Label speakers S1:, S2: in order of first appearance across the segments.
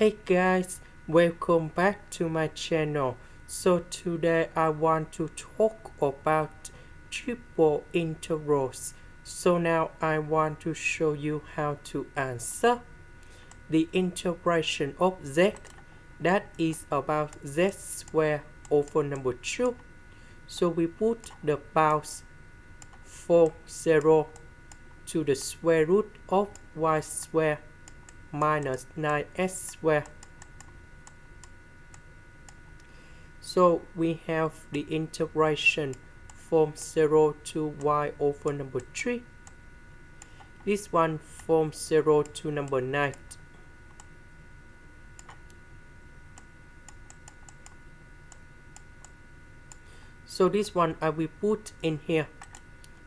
S1: Hey guys, welcome back to my channel. So today I want to talk about triple integrals. So now I want to show you how to answer the integration of z, that is about z squared over number 2. So we put the bounds from 0 to the square root of y squared minus 9x squared. So we have the integration from 0 to y over number 3. This one from 0 to number 9. So this one I will put in here.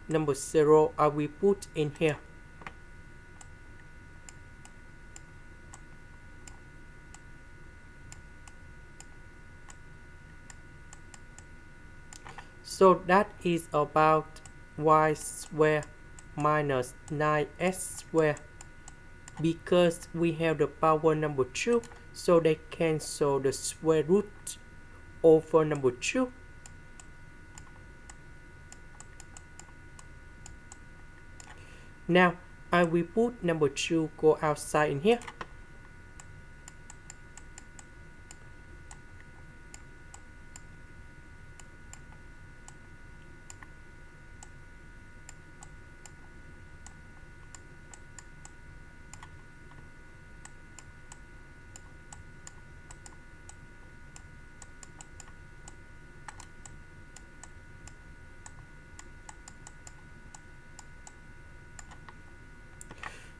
S1: Number 0 I will put in here. So that is about y squared minus 9x squared. Because we have the power number 2, so they cancel the square root over number 2. Now I will put number 2 go outside in here.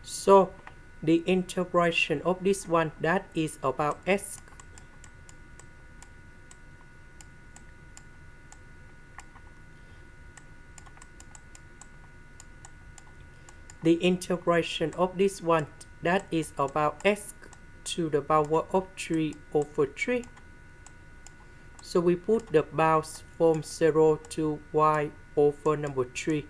S1: So the integration of this one, that is about s. The integration of this one, that is about s to the power of 3 over 3. So we put the bounds from 0 to y over number 3.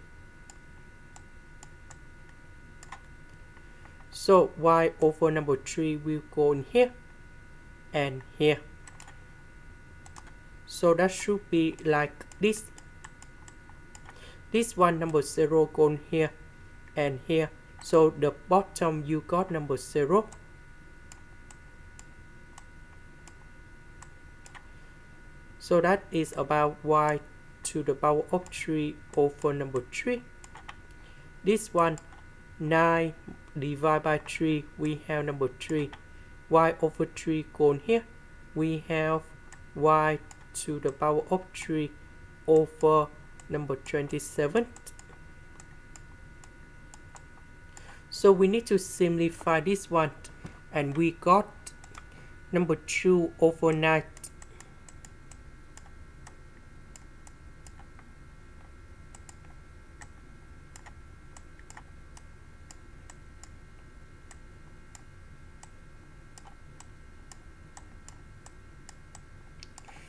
S1: So y over number 3 will go in here and here. So that should be like this. This one number 0 go in here and here. So the bottom you got number 0. So that is about y to the power of 3 over number 3. This one 9 divided by 3, we have number 3. Y over 3 gone here. We have y to the power of 3 over number 27. So we need to simplify this one, and we got number 2 over 9.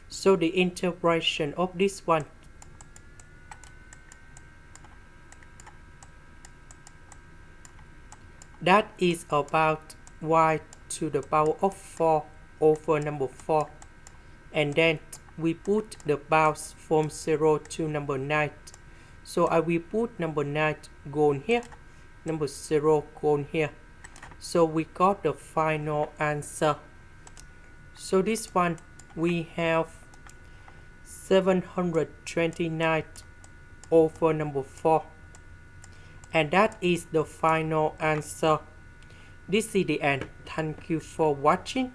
S1: So the integration of this one, that is about y to the power of 4 over number 4. And then we put the bounds from 0 to number 9. So I will put number 9 go in here, number 0 go in here. So we got the final answer. So this one we have 729 over number 4. And that is the final answer. This is the end. Thank you for watching.